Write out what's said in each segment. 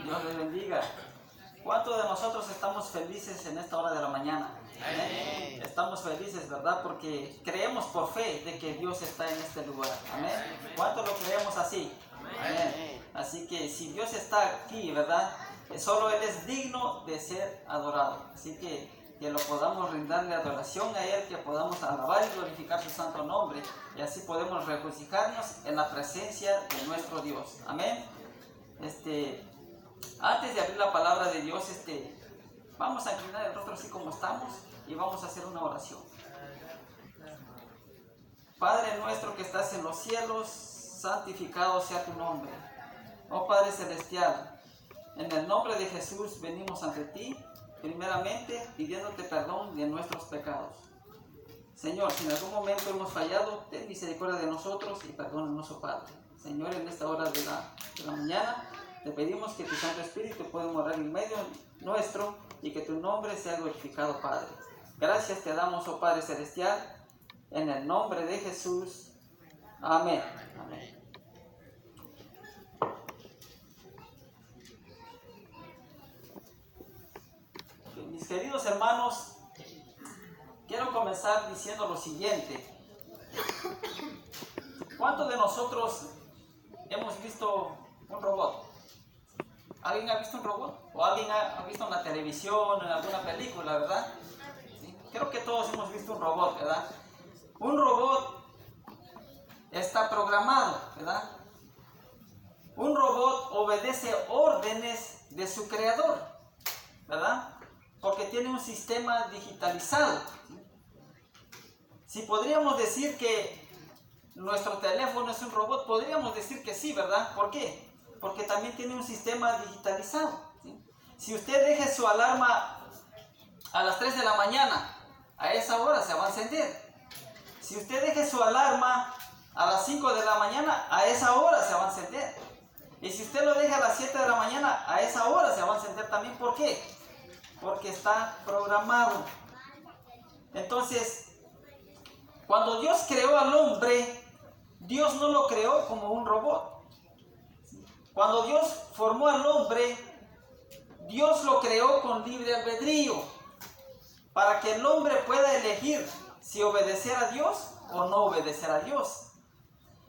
Dios les bendiga. ¿Cuántos de nosotros estamos felices en esta hora de la mañana? Amén. Estamos felices, ¿verdad? Porque creemos por fe de que Dios está en este lugar. Amén. ¿Cuántos lo creemos así? Amén. Así que si Dios está aquí, ¿verdad? Solo Él es digno de ser adorado. Así que lo podamos brindarle adoración a Él, que podamos alabar y glorificar su santo nombre. Y así podemos regocijarnos en la presencia de nuestro Dios. Amén. Antes de abrir la palabra de Dios, vamos a inclinar el rostro así como estamos y vamos a hacer una oración. Padre nuestro que estás en los cielos, santificado sea tu nombre. Oh Padre celestial, en el nombre de Jesús venimos ante ti, primeramente pidiéndote perdón de nuestros pecados. Señor, si en algún momento hemos fallado, ten misericordia de nosotros y perdónanos, oh Padre. Señor, en esta hora de la mañana, te pedimos que tu Santo Espíritu pueda morar en medio nuestro y que tu nombre sea glorificado, Padre. Gracias te damos, oh Padre Celestial, en el nombre de Jesús. Amén. Amén. Mis queridos hermanos, quiero comenzar diciendo lo siguiente. ¿Cuántos de nosotros hemos visto un robot? ¿Alguien ha visto un robot? ¿O alguien ha visto en la televisión, en alguna película, verdad? ¿Sí? Creo que todos hemos visto un robot, ¿verdad? Un robot está programado, ¿verdad? Un robot obedece órdenes de su creador, ¿verdad? Porque tiene un sistema digitalizado. Si podríamos decir que nuestro teléfono es un robot, podríamos decir que sí, ¿verdad? ¿Por qué? Porque también tiene un sistema digitalizado, ¿sí? Si usted deja su alarma a las 3 de la mañana, a esa hora se va a encender. Si usted deja su alarma a las 5 de la mañana, a esa hora se va a encender. Y si usted lo deja a las 7 de la mañana, a esa hora se va a encender también. ¿Por qué? Porque está programado. Entonces, cuando Dios creó al hombre, Dios no lo creó como un robot. Cuando Dios formó al hombre, Dios lo creó con libre albedrío, para que el hombre pueda elegir si obedecer a Dios o no obedecer a Dios.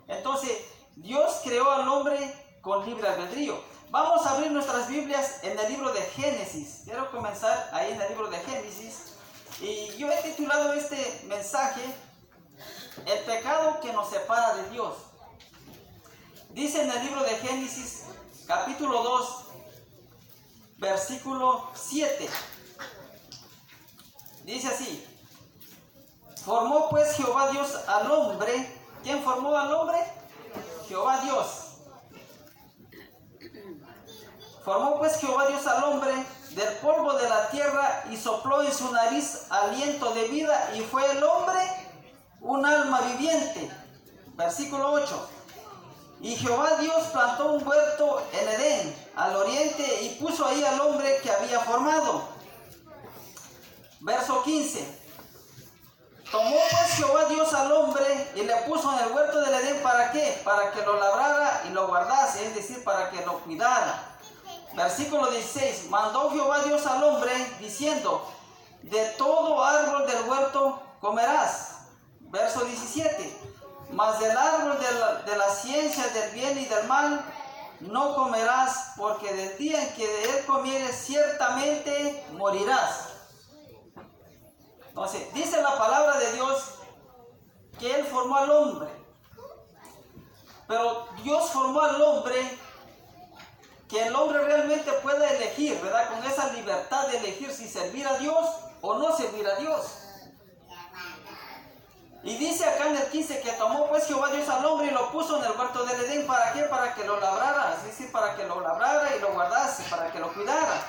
Entonces, Dios creó al hombre con libre albedrío. Vamos a abrir nuestras Biblias en el libro de Génesis. Quiero comenzar ahí en el libro de Génesis. Y yo he titulado este mensaje, El pecado que nos separa de Dios. Dice en el libro de Génesis, capítulo 2, versículo 7. Dice así: formó pues Jehová Dios al hombre. ¿Quién formó al hombre? Jehová Dios. Formó pues Jehová Dios al hombre del polvo de la tierra y sopló en su nariz aliento de vida y fue el hombre un alma viviente. Versículo 8. Y Jehová Dios plantó un huerto en Edén, al oriente, y puso ahí al hombre que había formado. Verso 15. Tomó pues Jehová Dios al hombre y le puso en el huerto del Edén, ¿para qué? Para que lo labrara y lo guardase, es decir, para que lo cuidara. Versículo 16. Mandó Jehová Dios al hombre, diciendo: de todo árbol del huerto comerás. Verso 17. Mas del árbol de la ciencia del bien y del mal no comerás, porque del día en que de él comieres ciertamente morirás. Entonces, dice la palabra de Dios que Él formó al hombre. Pero Dios formó al hombre, que el hombre realmente pueda elegir, ¿verdad? Con esa libertad de elegir si servir a Dios o no servir a Dios. Y dice acá en el 15 que tomó pues Jehová Dios al hombre y lo puso en el huerto del Edén. ¿Para qué? Para que lo labrara, es decir, para que lo labrara y lo guardase, para que lo cuidara.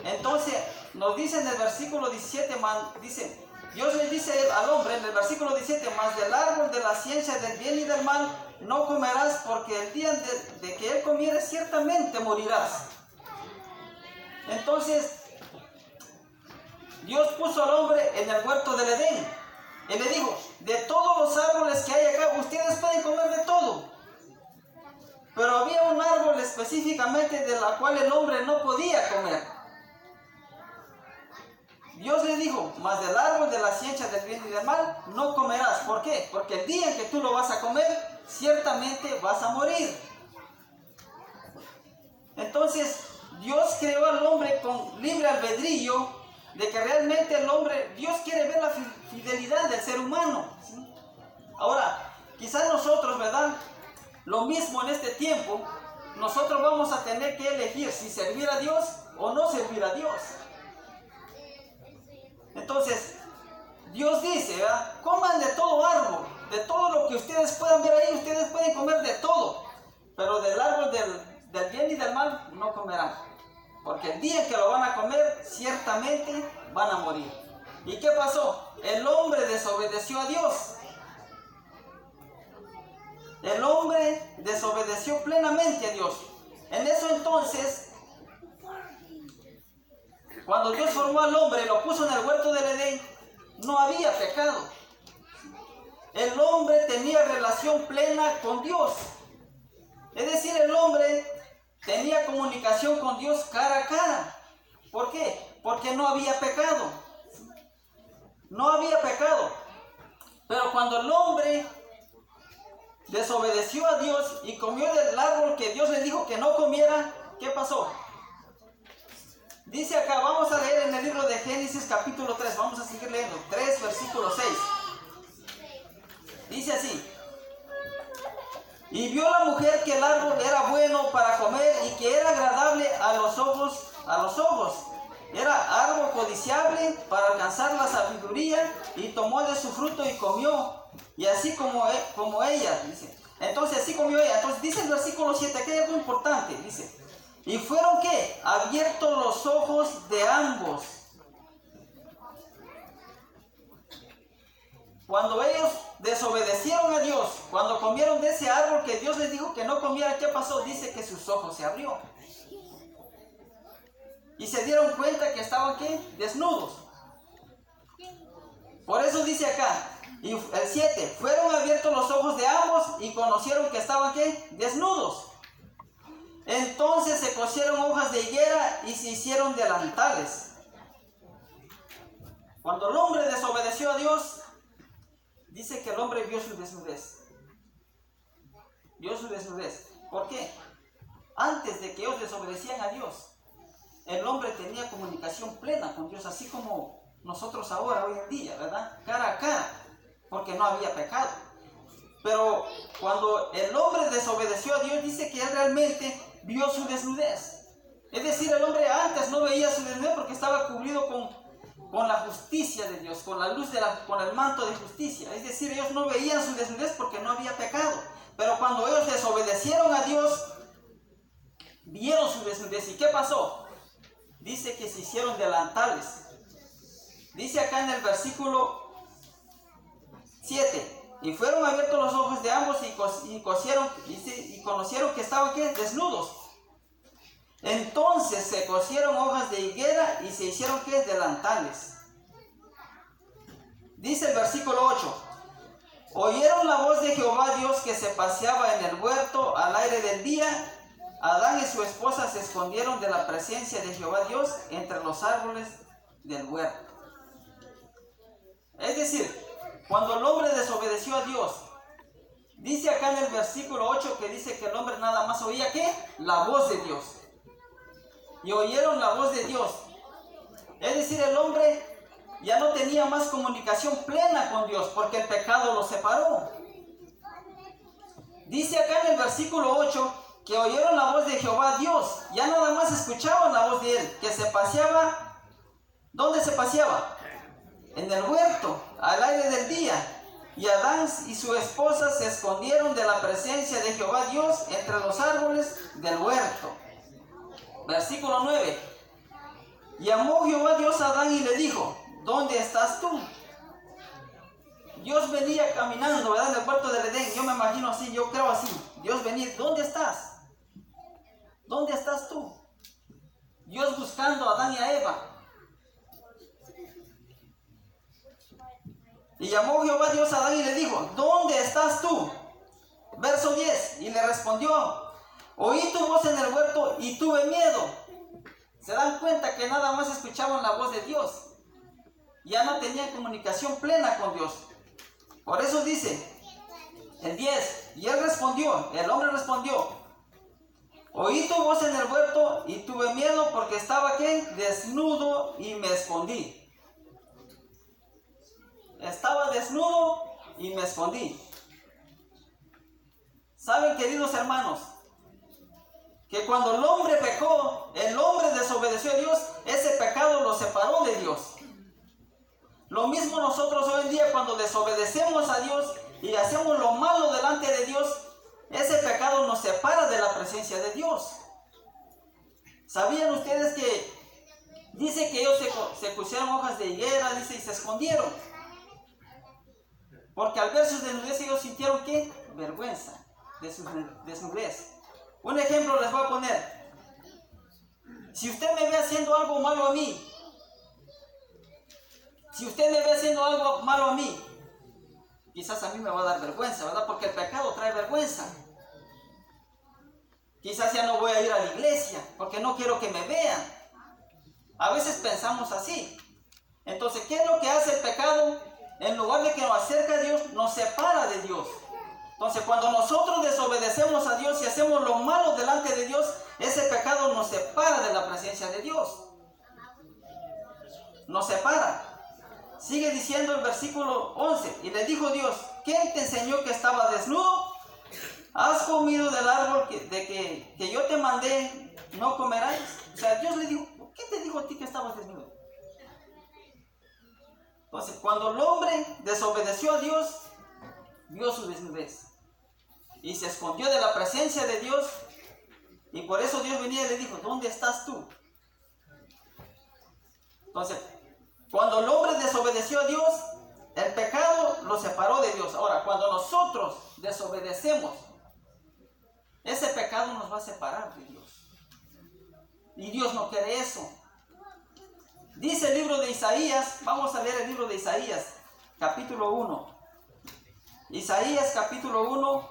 Entonces, nos dice en el versículo 17, dice, Dios le dice al hombre en el versículo 17: mas del árbol de la ciencia del bien y del mal no comerás, porque el día de que él comieres ciertamente morirás. Entonces, Dios puso al hombre en el huerto del Edén. Él le dijo: de todos los árboles que hay acá, ustedes pueden comer de todo. Pero había un árbol específicamente de la cual el hombre no podía comer. Dios le dijo, mas del árbol de la ciencia del bien y del mal no comerás. ¿Por qué? Porque el día en que tú lo vas a comer, ciertamente vas a morir. Entonces, Dios creó al hombre con libre albedrío, de que realmente el hombre, Dios quiere ver la fidelidad del ser humano, ¿sí? Ahora, quizás nosotros, ¿verdad? Lo mismo en este tiempo, nosotros vamos a tener que elegir si servir a Dios o no servir a Dios. Entonces, Dios dice, ¿verdad? Coman de todo árbol, de todo lo que ustedes puedan ver ahí, ustedes pueden comer de todo, pero del árbol del bien y del mal no comerán, porque el día que lo van a comer, ciertamente van a morir. ¿Y qué pasó? El hombre desobedeció a Dios. El hombre desobedeció plenamente a Dios. En eso entonces, cuando Dios formó al hombre y lo puso en el huerto del Edén, no había pecado. El hombre tenía relación plena con Dios. Es decir, el hombre tenía comunicación con Dios cara a cara. ¿Por qué? Porque no había pecado. No había pecado. Pero cuando el hombre desobedeció a Dios y comió del árbol que Dios le dijo que no comiera, ¿qué pasó? Dice acá, vamos a leer en el libro de Génesis capítulo 3, vamos a seguir leyendo, 3 versículo 6. Dice así: y vio la mujer que el árbol era bueno para comer y que era agradable a los ojos. Era árbol codiciable para alcanzar la sabiduría, y tomó de su fruto y comió. Y así como ella, dice. Entonces así comió ella. Entonces dice el versículo 7, que hay algo importante, dice. ¿Y fueron qué? Abiertos los ojos de ambos. Cuando ellos desobedecieron a Dios, cuando comieron de ese árbol que Dios les dijo que no comiera, ¿qué pasó? Dice que sus ojos se abrió. Y se dieron cuenta que estaban ¿qué? Desnudos. Por eso dice acá, y el 7, fueron abiertos los ojos de ambos y conocieron que estaban ¿qué? Desnudos. Entonces se cosieron hojas de higuera y se hicieron delantales. Cuando el hombre desobedeció a Dios, dice que el hombre vio su desnudez. Vio su desnudez. ¿Por qué? Antes de que ellos desobedecían a Dios, el hombre tenía comunicación plena con Dios, así como nosotros ahora, hoy en día, ¿verdad? Cara a cara, porque no había pecado. Pero cuando el hombre desobedeció a Dios, dice que él realmente vio su desnudez. Es decir, el hombre antes no veía su desnudez porque estaba cubrido con la justicia de Dios, con la luz con el manto de justicia. Es decir, ellos no veían su desnudez porque no había pecado. Pero cuando ellos desobedecieron a Dios, vieron su desnudez. ¿Y qué pasó? Dice que se hicieron delantales. Dice acá en el versículo 7. Y fueron abiertos los ojos de ambos y cosieron, dice, y conocieron que estaban ¿qué? Desnudos. Entonces se cosieron hojas de higuera y se hicieron ¿qué? Delantales. Dice el versículo 8. Oyeron la voz de Jehová Dios que se paseaba en el huerto al aire del día. Adán y su esposa se escondieron de la presencia de Jehová Dios entre los árboles del huerto. Es decir, cuando el hombre desobedeció a Dios, dice acá en el versículo 8 que dice que el hombre nada más oía ¿qué? La voz de Dios. Y oyeron la voz de Dios. Es decir, el hombre ya no tenía más comunicación plena con Dios porque el pecado lo separó. Dice acá en el versículo 8 que oyeron la voz de Jehová Dios. Ya nada más escuchaban la voz de él, que se paseaba. ¿Dónde se paseaba? En el huerto, al aire del día. Y Adán y su esposa se escondieron de la presencia de Jehová Dios entre los árboles del huerto. Versículo 9. Llamó Jehová Dios a Adán y le dijo: ¿dónde estás tú? Dios venía caminando, ¿verdad? En el huerto del Edén. Yo me imagino así, yo creo así. Dios venía, ¿dónde estás? ¿Dónde estás tú? Dios buscando a Adán y a Eva. Y llamó Jehová Dios a Adán y le dijo: ¿dónde estás tú? Verso 10. Y le respondió: Oí tu voz en el huerto y tuve miedo. Se dan cuenta que nada más escuchaban la voz de Dios. Ya no tenían comunicación plena con Dios. Por eso dice el 10, y él respondió, el hombre respondió, oí tu voz en el huerto y tuve miedo porque estaba ¿qué? Desnudo y me escondí. Estaba desnudo y me escondí. ¿Saben, queridos hermanos? Que cuando el hombre pecó, el hombre desobedeció a Dios, ese pecado lo separó de Dios. Lo mismo nosotros hoy en día, cuando desobedecemos a Dios y hacemos lo malo delante de Dios, ese pecado nos separa de la presencia de Dios. ¿Sabían ustedes que dice que ellos se pusieron hojas de higuera, dice, y se escondieron? Porque al ver su desnudez ellos sintieron ¿qué? Vergüenza de su desnudez. Un ejemplo les voy a poner. Si usted me ve haciendo algo malo a mí, quizás a mí me va a dar vergüenza, ¿verdad? Porque el pecado trae vergüenza. Quizás ya no voy a ir a la iglesia porque no quiero que me vean. A veces pensamos así. Entonces, ¿qué es lo que hace el pecado? En lugar de que nos acerque a Dios, nos separa de Dios. Entonces, cuando nosotros desobedecemos a Dios y hacemos lo malo delante de Dios, ese pecado nos separa de la presencia de Dios. Nos separa. Sigue diciendo el versículo 11. Y le dijo Dios, ¿quién te enseñó que estaba desnudo? ¿Has comido del árbol que yo te mandé, no comerás? O sea, Dios le dijo, ¿qué te dijo a ti que estabas desnudo? Entonces, cuando el hombre desobedeció a Dios, vio su desnudez y se escondió de la presencia de Dios, y por eso Dios venía y le dijo, ¿dónde estás tú? Entonces, cuando el hombre desobedeció a Dios, el pecado lo separó de Dios. Ahora, cuando nosotros desobedecemos, ese pecado nos va a separar de Dios. Y Dios no quiere eso. Dice el libro de Isaías, vamos a leer el libro de Isaías, capítulo 1. Isaías capítulo 1,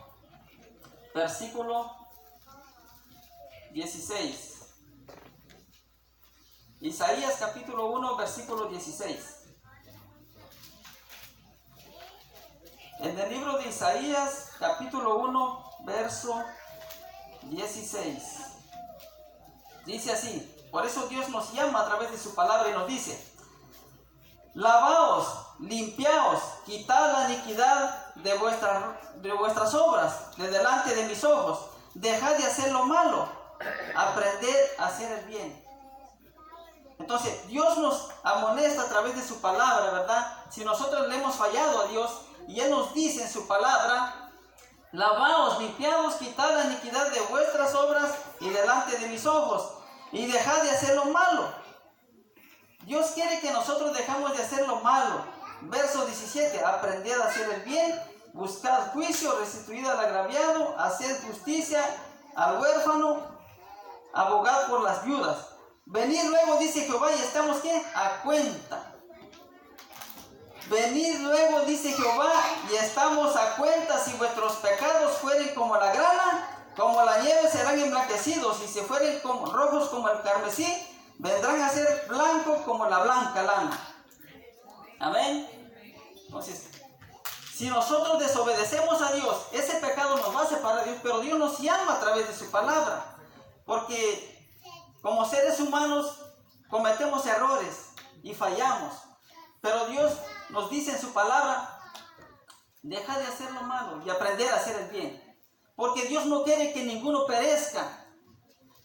versículo 16. Isaías capítulo 1, versículo 16. En el libro de Isaías capítulo 1, verso 16. Dice así, por eso Dios nos llama a través de su palabra y nos dice, lavaos, limpiaos, quitad la iniquidad de vuestras obras de delante de mis ojos, dejad de hacer lo malo, aprended a hacer el bien. Entonces Dios nos amonesta a través de su palabra, ¿verdad? Si nosotros le hemos fallado a Dios y Él nos dice en su palabra, lavaos, limpiaos, quitad la iniquidad de vuestras obras y delante de mis ojos, y dejad de hacer lo malo. Dios quiere que nosotros dejamos de hacer lo malo. Verso 17, aprended a hacer el bien, buscad juicio, restituid al agraviado, haced justicia al huérfano, abogad por las viudas. Venid luego, dice Jehová, y estamos ¿qué? A cuenta. Venid luego, dice Jehová, y estamos a cuenta. Si vuestros pecados fueren como la grana, como la nieve serán emblanquecidos, y si fueren como rojos como el carmesí, vendrán a ser blancos como la blanca lana. Amén. Entonces, si nosotros desobedecemos a Dios, ese pecado nos va a separar de Dios, pero Dios nos llama a través de su palabra, porque como seres humanos cometemos errores y fallamos, pero Dios nos dice en su palabra, deja de hacer lo malo y aprender a hacer el bien. Porque Dios no quiere que ninguno perezca.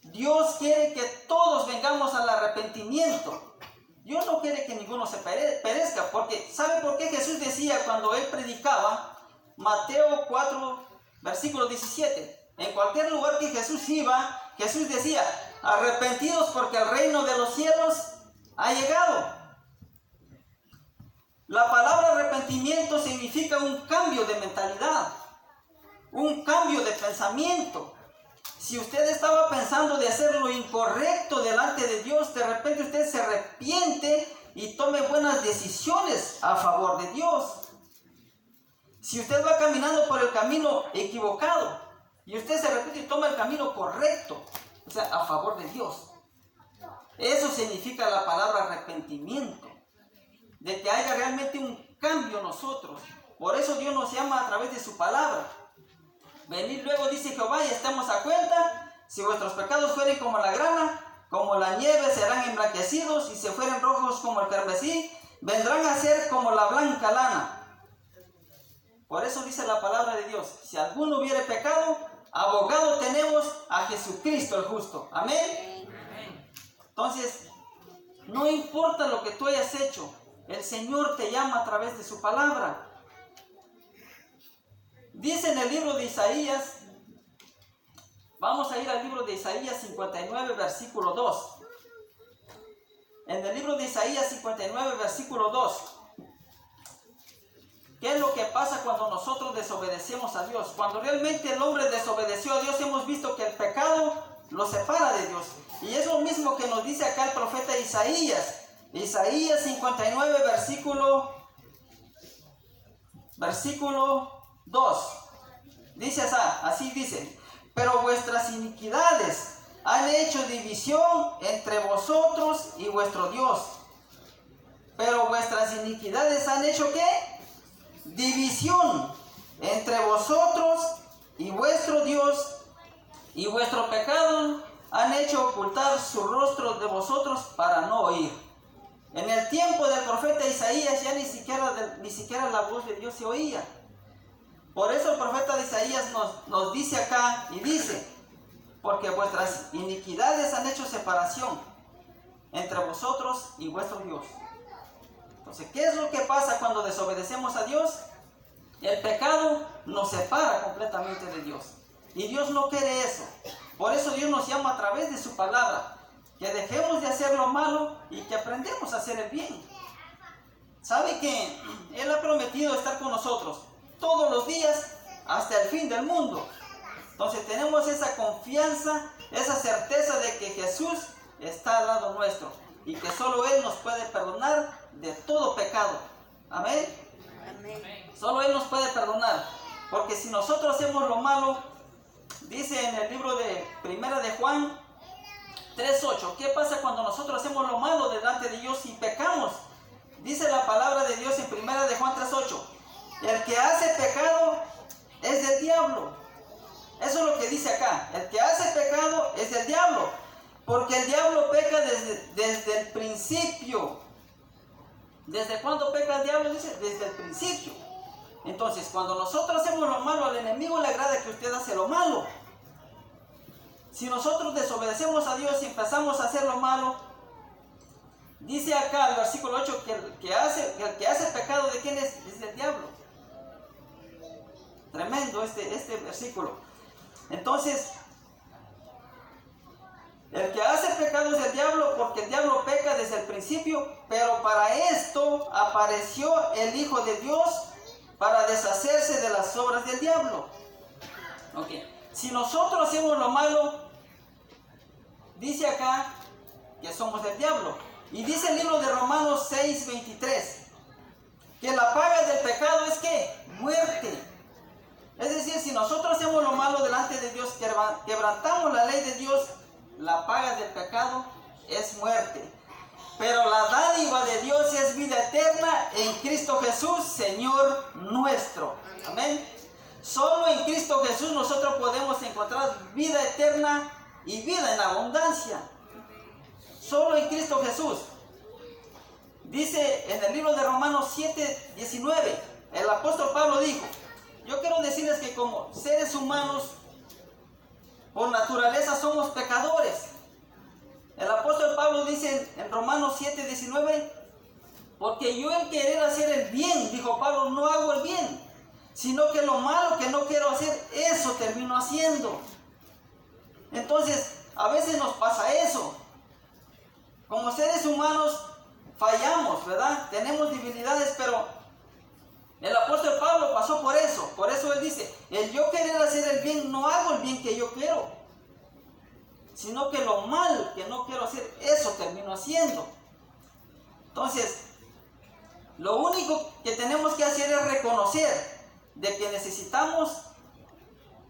Dios quiere que todos vengamos al arrepentimiento. Dios no quiere que ninguno se perezca. Porque, ¿sabe por qué Jesús decía cuando Él predicaba? Mateo 4, versículo 17. En cualquier lugar que Jesús iba, Jesús decía, arrepentidos porque el reino de los cielos ha llegado. La palabra arrepentimiento significa un cambio de mentalidad, un cambio de pensamiento. Si usted estaba pensando de hacer lo incorrecto delante de Dios, de repente usted se arrepiente y tome buenas decisiones a favor de Dios. Si usted va caminando por el camino equivocado y usted se repite y toma el camino correcto, o sea, a favor de Dios. Eso significa la palabra arrepentimiento, de que haya realmente un cambio en nosotros. Por eso Dios nos llama a través de su palabra. Venid luego, dice Jehová, y estemos a cuenta. Si vuestros pecados fueren como la grana, como la nieve, serán emblanquecidos. Y si fueren rojos como el carmesí, vendrán a ser como la blanca lana. Por eso dice la palabra de Dios: si alguno hubiere pecado, abogado tenemos a Jesucristo el justo. Amén. Entonces, no importa lo que tú hayas hecho, el Señor te llama a través de su palabra. Dice en el libro de Isaías, vamos a ir al libro de Isaías 59, versículo 2. En el libro de Isaías 59, versículo 2. ¿Qué es lo que pasa cuando nosotros desobedecemos a Dios? Cuando realmente el hombre desobedeció a Dios, hemos visto que el pecado lo separa de Dios. Y es lo mismo que nos dice acá el profeta Isaías. Isaías 59, versículo 2. Dice así dice: pero vuestras iniquidades han hecho división entre vosotros y vuestro Dios. Pero vuestras iniquidades han hecho ¿qué? División entre vosotros y vuestro Dios, y vuestro pecado han hecho ocultar su rostro de vosotros para no oír. En el tiempo del profeta Isaías ya ni siquiera la voz de Dios se oía. Por eso el profeta Isaías nos dice acá y dice: porque vuestras iniquidades han hecho separación entre vosotros y vuestro Dios. Entonces, ¿qué es lo que pasa cuando desobedecemos a Dios? El pecado nos separa completamente de Dios. Y Dios no quiere eso. Por eso Dios nos llama a través de su palabra, que dejemos de hacer lo malo y que aprendamos a hacer el bien. ¿Sabe que Él ha prometido estar con nosotros todos los días hasta el fin del mundo? Entonces tenemos esa confianza, esa certeza de que Jesús está al lado nuestro y que solo Él nos puede perdonar de todo pecado. Amén. Amén. Solo Él nos puede perdonar, porque si nosotros hacemos lo malo, dice en el libro de Primera de Juan 3:8, ¿qué pasa cuando nosotros hacemos lo malo delante de Dios y pecamos? Dice la palabra de Dios en Primera de Juan 3:8, el que hace pecado es del diablo. Eso es lo que dice acá: el que hace pecado es del diablo, porque el diablo peca desde el principio. ¿Desde cuándo peca el diablo? Dice, desde el principio. Entonces, cuando nosotros hacemos lo malo, al enemigo le agrada que usted hace lo malo. Si nosotros desobedecemos a Dios y empezamos a hacer lo malo, dice acá el versículo 8 que el que hace pecado, ¿de quién es? Es del diablo. Tremendo este versículo. Entonces, el que hace pecado es del diablo, porque el diablo peca desde el principio, pero para esto apareció el Hijo de Dios, para deshacerse de las obras del diablo. Si nosotros hacemos lo malo, dice acá que somos del diablo. Y dice el libro de Romanos 6:23, que la paga del pecado es ¿qué? Muerte. Es decir, si nosotros hacemos lo malo delante de Dios, quebrantamos la ley de Dios, la paga del pecado es muerte. Pero la dádiva de Dios es vida eterna en Cristo Jesús, Señor nuestro. Amén. Solo en Cristo Jesús nosotros podemos encontrar vida eterna y vida en abundancia. Solo en Cristo Jesús. Dice en el libro de Romanos 7:19, el apóstol Pablo dijo: yo quiero decirles que como seres humanos, por naturaleza somos pecadores. El apóstol Pablo dice en Romanos 7:19, porque yo el querer hacer el bien, dijo Pablo, no hago el bien, sino que lo malo que no quiero hacer, eso termino haciendo. Entonces, a veces nos pasa eso. Como seres humanos fallamos, ¿verdad? Tenemos debilidades, pero el apóstol Pablo pasó por eso. Por eso él dice, el yo querer hacer el bien, no hago el bien que yo quiero, sino que lo mal que no quiero hacer, eso termino haciendo. Entonces, lo único que tenemos que hacer es reconocer de que necesitamos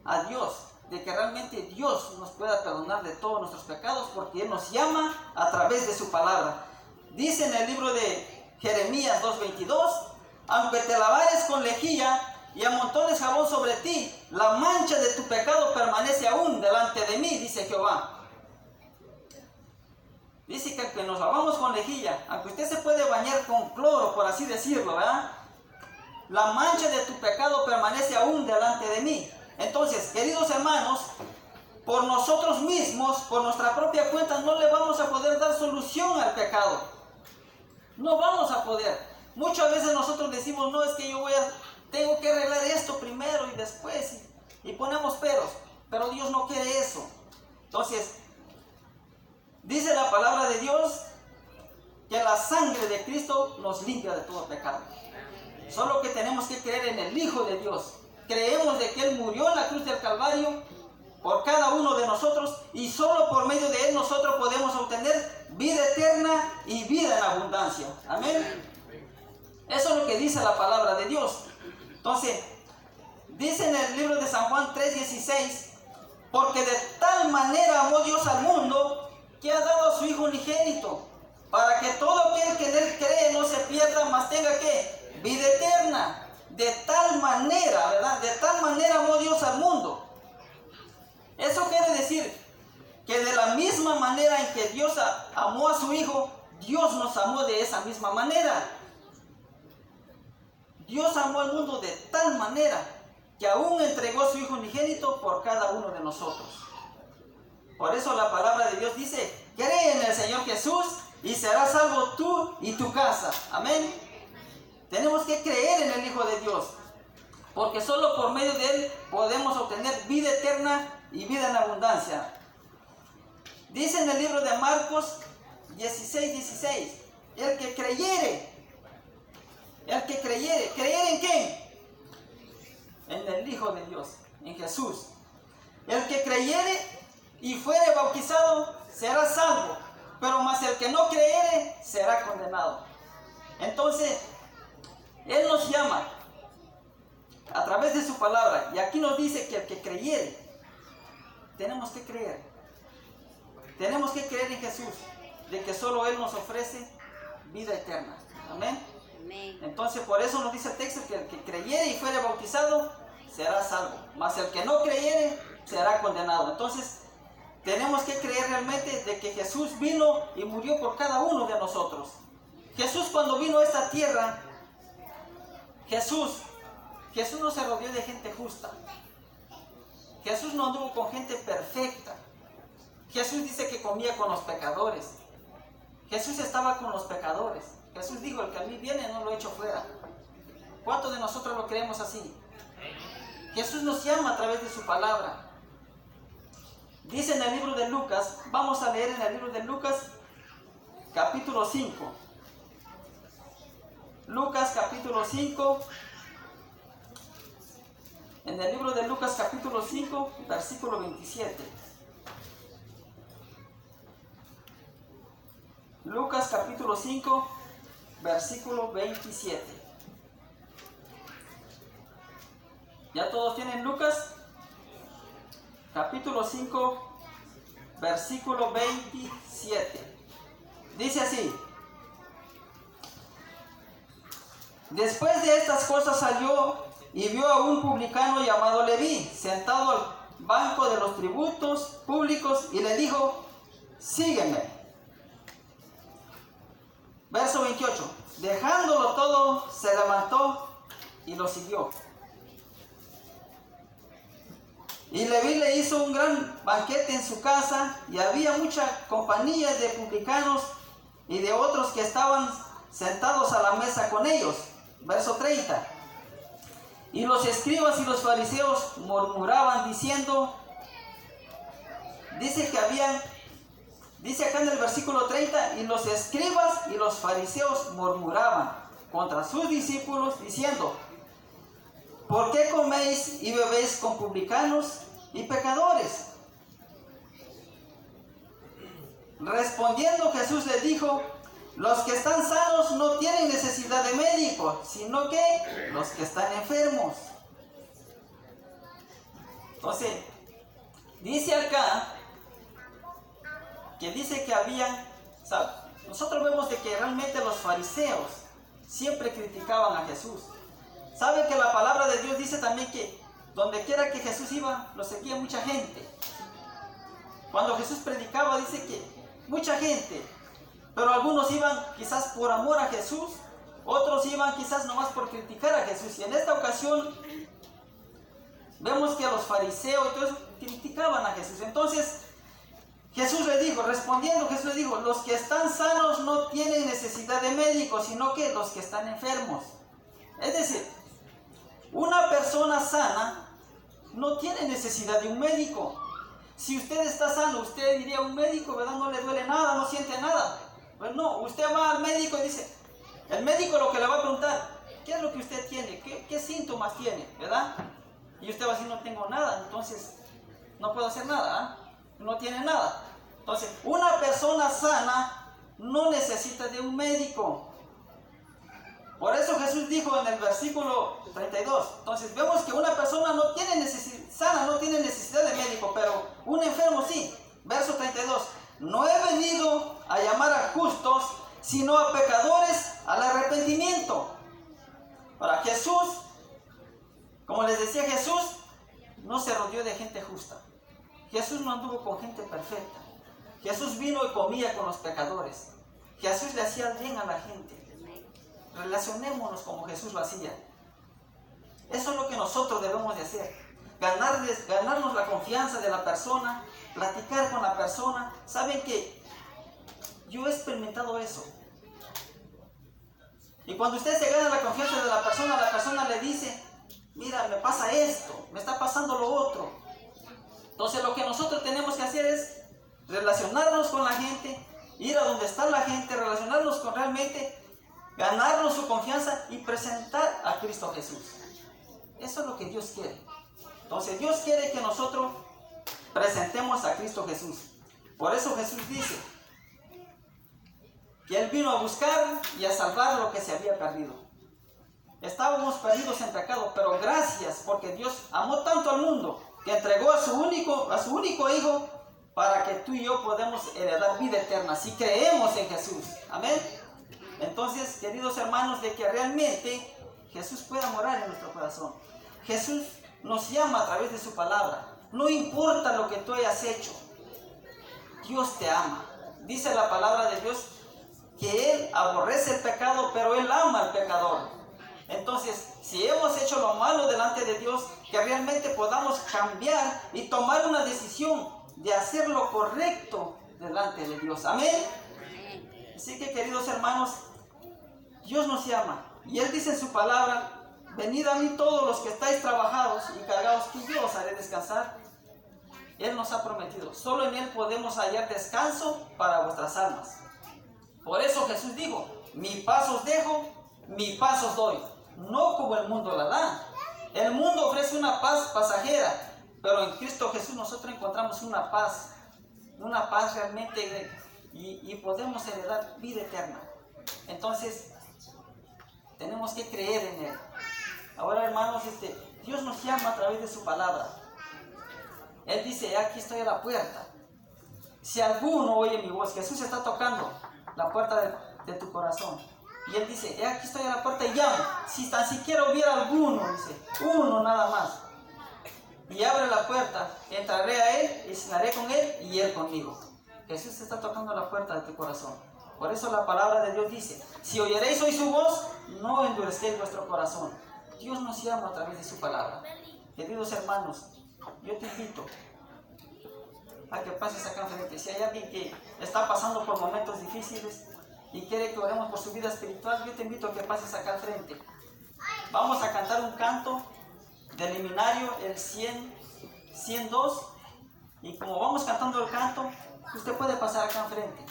a Dios. de que realmente Dios nos pueda perdonar de todos nuestros pecados, porque Él nos llama a través de su palabra. Dice en el libro de Jeremías 2:22, aunque te lavares con lejía y amontones jabón sobre ti, la mancha de tu pecado permanece aún delante de mí, dice Jehová. Dice que nos lavamos con lejía, aunque usted se puede bañar con cloro, por así decirlo, ¿verdad? La mancha de tu pecado permanece aún delante de mí. Entonces, queridos hermanos, por nosotros mismos, por nuestra propia cuenta, no le vamos a poder dar solución al pecado. No vamos a poder. Muchas veces nosotros decimos, no, es que tengo que arreglar esto primero y después, y ponemos peros. Pero Dios no quiere eso. Entonces, dice la palabra de Dios que la sangre de Cristo nos limpia de todo pecado. Solo que tenemos que creer en el Hijo de Dios. Creemos de que Él murió en la cruz del Calvario por cada uno de nosotros, y solo por medio de Él nosotros podemos obtener vida eterna y vida en abundancia. Amén. Eso es lo que dice la palabra de Dios. Entonces, dice en el libro de San Juan 3:16, porque de tal manera amó Dios al mundo que ha dado a su Hijo unigénito, para que todo aquel que en Él cree no se pierda, mas tenga ¿qué? Vida eterna. De tal manera, ¿verdad? De tal manera amó Dios al mundo. Eso quiere decir que de la misma manera en que Dios amó a su Hijo, Dios nos amó de esa misma manera. Dios amó al mundo de tal manera que aún entregó a su Hijo unigénito por cada uno de nosotros. Por eso la palabra de Dios dice, cree en el Señor Jesús y serás salvo tú y tu casa. Amén. Tenemos que creer en el Hijo de Dios, porque solo por medio de Él podemos obtener vida eterna y vida en abundancia. Dice en el libro de Marcos 16:16, el que creyere, ¿creer en quién? En el Hijo de Dios, en Jesús. El que creyere y fuere bautizado será salvo, pero más el que no creyere será condenado. Entonces, Él nos llama a través de su palabra, y aquí nos dice que el que creyere, tenemos que creer. Tenemos que creer en Jesús, de que solo Él nos ofrece vida eterna. Amén. Entonces, por eso nos dice el texto que el que creyere y fuere bautizado será salvo, mas el que no creyere será condenado. Entonces, tenemos que creer realmente de que Jesús vino y murió por cada uno de nosotros. Jesús, cuando vino a esta tierra, Jesús no se rodeó de gente justa. Jesús no anduvo con gente perfecta. Jesús dice que comía con los pecadores. Jesús estaba con los pecadores. Jesús dijo, el que a mí viene no lo echo fuera. ¿Cuántos de nosotros lo creemos así? Jesús nos llama a través de su palabra. Dice en el libro de Lucas, vamos a leer en el libro de Lucas, capítulo 5. Lucas capítulo 5. En el libro de Lucas capítulo 5, versículo 27. Lucas capítulo 5, versículo 27. ¿Ya todos tienen Lucas? Capítulo 5, versículo 27. Dice así: después de estas cosas salió y vio a un publicano llamado Leví sentado al banco de los tributos públicos y le dijo: sígueme. Verso 28. Dejándolo todo, se levantó y lo siguió. Y Leví le hizo un gran banquete en su casa, y había mucha compañía de publicanos y de otros que estaban sentados a la mesa con ellos. Verso 30. Y los escribas y los fariseos murmuraban diciendo, dice acá en el versículo 30, y los escribas y los fariseos murmuraban contra sus discípulos diciendo, ¿por qué coméis y bebéis con publicanos y pecadores? Respondiendo Jesús les dijo, los que están sanos no tienen necesidad de médico, sino que los que están enfermos. Entonces, Dice acá, que dice que habían, ¿sabe? Nosotros vemos de que realmente los fariseos siempre criticaban a Jesús. ¿Saben que la palabra de Dios dice también que donde quiera que Jesús iba, lo seguía mucha gente? Cuando Jesús predicaba dice que mucha gente, pero algunos iban quizás por amor a Jesús, otros iban quizás nomás por criticar a Jesús. Y en esta ocasión vemos que los fariseos y todo eso criticaban a Jesús. Entonces Jesús le dijo, respondiendo Jesús le dijo, los que están sanos no tienen necesidad de médicos, sino que los que están enfermos. Es decir, una persona sana no tiene necesidad de un médico. Si usted está sano, usted diría a un médico, ¿verdad? No le duele nada, no siente nada. Pues no, usted va al médico y dice, el médico lo que le va a preguntar, ¿qué es lo que usted tiene? ¿Qué síntomas tiene? ¿Verdad? Y usted va a decir, no tengo nada, entonces no puedo hacer nada, ¿eh? No tiene nada. Entonces, una persona sana no necesita de un médico. Por eso Jesús dijo en el versículo 32, entonces vemos que una persona no tiene sana no tiene necesidad de médico, pero un enfermo sí. Verso 32, no he venido a llamar a justos, sino a pecadores al arrepentimiento. Ahora Jesús, como les decía, Jesús no se rodeó de gente justa. Jesús no anduvo con gente perfecta. Jesús vino y comía con los pecadores. Jesús le hacía bien a la gente. Relacionémonos como Jesús lo hacía. Eso es lo que nosotros debemos de hacer. Ganarnos la confianza de la persona, platicar con la persona. ¿Saben qué? Yo he experimentado eso. Y cuando usted se gana la confianza de la persona le dice, mira, me pasa esto, me está pasando lo otro. Entonces lo que nosotros tenemos que hacer es relacionarnos con la gente, ir a donde está la gente, relacionarnos con realmente, ganarnos su confianza y presentar a Cristo Jesús. Eso es lo que Dios quiere. Entonces Dios quiere que nosotros presentemos a Cristo Jesús. Por eso Jesús dice que Él vino a buscar y a salvar lo que se había perdido. Estábamos perdidos en pecado, pero gracias porque Dios amó tanto al mundo que entregó a su único Hijo para que tú y yo podamos heredar vida eterna si creemos en Jesús. Amén. Entonces, queridos hermanos, de que realmente Jesús pueda morar en nuestro corazón. Jesús nos llama a través de su palabra. No importa lo que tú hayas hecho, Dios te ama. Dice la palabra de Dios que Él aborrece el pecado, pero Él ama al pecador. Entonces, si hemos hecho lo malo delante de Dios, que realmente podamos cambiar y tomar una decisión de hacer lo correcto delante de Dios. Amén. Así que, queridos hermanos, Dios nos llama y Él dice en su palabra, venid a mí todos los que estáis trabajados y cargados, que yo os haré descansar. Él nos ha prometido, solo en Él podemos hallar descanso para vuestras almas. Por eso Jesús dijo, mi paz os dejo, mi paz os doy, no como el mundo la da. El mundo ofrece una paz pasajera, pero en Cristo Jesús nosotros encontramos una paz realmente y podemos heredar vida eterna. Entonces, tenemos que creer en Él. Ahora, hermanos, Dios nos llama a través de su palabra. Él dice, aquí estoy a la puerta. Si alguno oye mi voz, Jesús está tocando la puerta de tu corazón. Y Él dice, aquí estoy a la puerta y llamo. Si tan siquiera hubiera alguno, dice, uno nada más. Y abre la puerta, entraré a Él y cenaré con Él y Él conmigo. Jesús está tocando la puerta de tu corazón. Por eso la palabra de Dios dice, si oyeréis hoy su voz, no endurezcáis vuestro corazón. Dios nos llama a través de su palabra. Queridos hermanos, yo te invito a que pases acá enfrente. Si hay alguien que está pasando por momentos difíciles y quiere que oremos por su vida espiritual, yo te invito a que pases acá al frente. Vamos a cantar un canto del himnario, el 102, y como vamos cantando el canto, usted puede pasar acá enfrente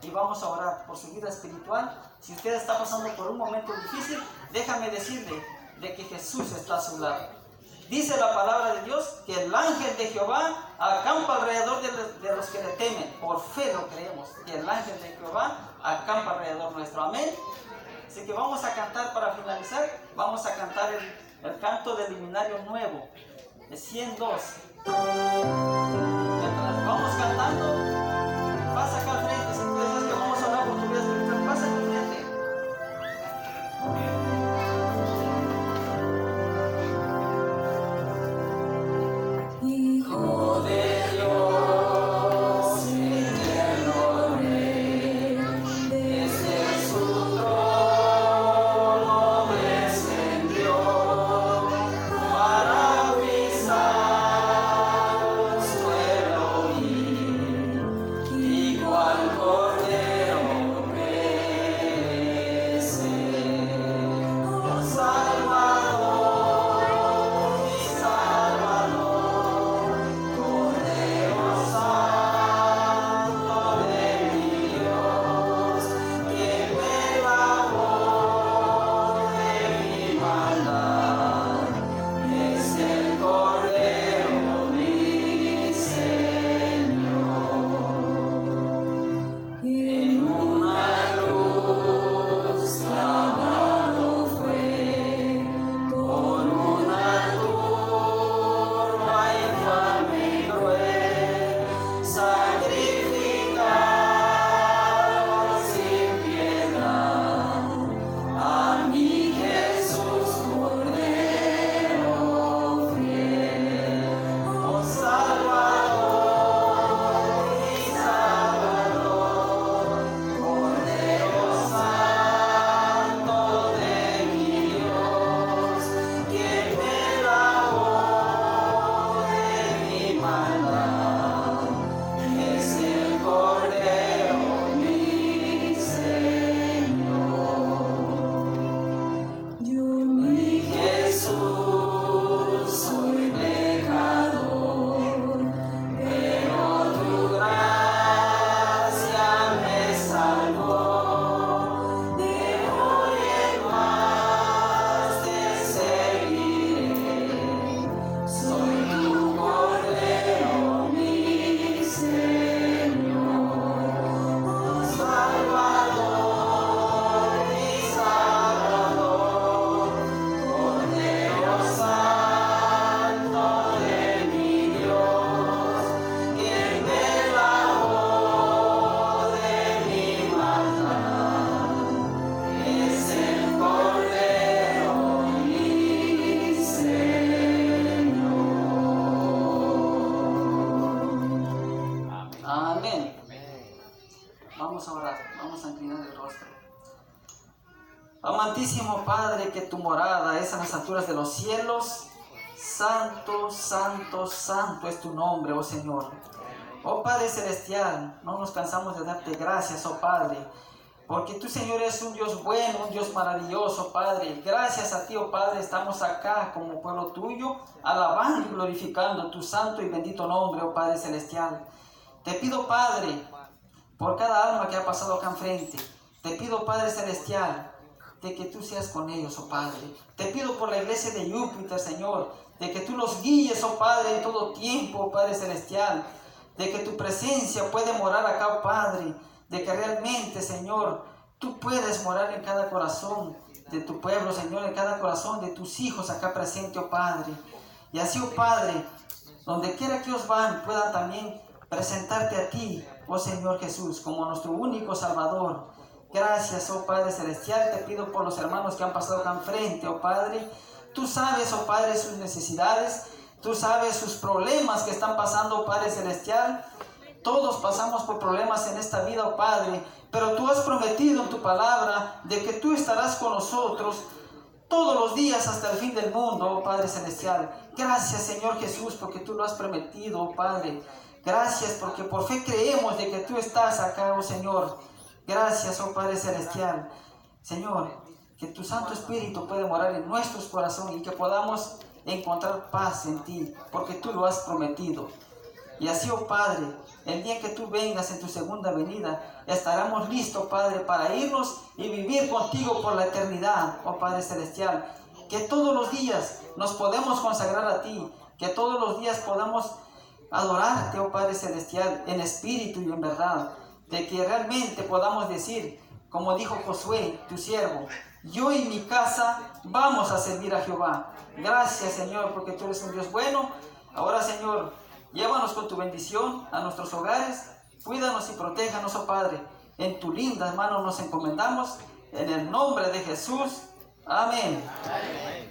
y vamos a orar por su vida espiritual. Si usted está pasando por un momento difícil, déjame decirle de que Jesús está a su lado. Dice la palabra de Dios que el ángel de Jehová acampa alrededor de los que le temen. Por fe lo creemos, que el ángel de Jehová acampa alrededor nuestro. Amén. Así que vamos a cantar para finalizar. Vamos a cantar el canto del himnario nuevo, el 102. Mientras vamos cantando, pasa acá al frente. Si tú deseas que vamos a orar por tu vida espiritual, pasa acá al frente. Hijo de Dios, eterno Rey, desde su trono descendió para pisar suelo y cual cordero perecer. Oh Salvador, mi Salvador, Cordero Santo de mi Dios, quien me lavó de mi maldad, es el Cordero mi Señor. En una cruz clavado fue por una turba infame y cruel, sacrificado sin piedad a mi Jesús Cordero fiel. Oh Salvador, mi Salvador, Cordero Santo de mi Dios, quien me lavó de mi maldad, es el Cordero mi Señor. Yo mi Jesús soy pecador, pero tu gracia me salvó. De hoy en más te seguiré, soy tu Cordero mi Señor. Oh Salvador, mi Salvador, Cordero Santo de mi Dios, quien me lavó de mi maldad, es el Cordero mi Señor. Amén. Vamos a orar, vamos a inclinar el rostro. Amantísimo Padre, que tu morada es en las alturas de los cielos. Santo, santo, santo es tu nombre, oh Señor. Oh Padre Celestial, no nos cansamos de darte gracias, oh Padre, porque tú, Señor, eres un Dios bueno, un Dios maravilloso, Padre. Gracias a ti, oh Padre, estamos acá como pueblo tuyo, alabando y glorificando tu santo y bendito nombre, oh Padre Celestial. Te pido, Padre, por cada alma que ha pasado acá enfrente, te pido, Padre Celestial, de que tú seas con ellos, oh Padre. Te pido por la iglesia de Júpiter, Señor, de que tú los guíes, oh Padre, en todo tiempo, oh Padre Celestial, de que tu presencia puede morar acá, oh Padre, de que realmente, Señor, tú puedes morar en cada corazón de tu pueblo, Señor, en cada corazón de tus hijos acá presente, oh Padre. Y así, oh Padre, donde quiera que os van, puedan también presentarte a ti, oh Señor Jesús, como nuestro único Salvador. Gracias, oh Padre Celestial, te pido por los hermanos que han pasado acá enfrente, oh Padre. Tú sabes, oh Padre, sus necesidades, tú sabes sus problemas que están pasando, oh Padre Celestial. Todos pasamos por problemas en esta vida, oh Padre, pero tú has prometido en tu palabra de que tú estarás con nosotros todos los días hasta el fin del mundo, oh Padre Celestial. Gracias, Señor Jesús, porque tú lo has prometido, oh Padre. Gracias porque por fe creemos de que tú estás acá, oh Señor. Gracias, oh Padre Celestial. Señor, que tu Santo Espíritu pueda morar en nuestros corazones y que podamos encontrar paz en ti, porque tú lo has prometido. Y así, oh Padre, el día que tú vengas en tu segunda venida, estaremos listos, Padre, para irnos y vivir contigo por la eternidad, oh Padre Celestial. Que todos los días nos podemos consagrar a ti, que todos los días podamos adorarte, oh Padre Celestial, en espíritu y en verdad. De que realmente podamos decir, como dijo Josué, tu siervo, yo y mi casa vamos a servir a Jehová. Gracias, Señor, porque tú eres un Dios bueno. Ahora, Señor, llévanos con tu bendición a nuestros hogares. Cuídanos y protéjanos, oh Padre. En tu lindas manos nos encomendamos. En el nombre de Jesús. Amén. Amén.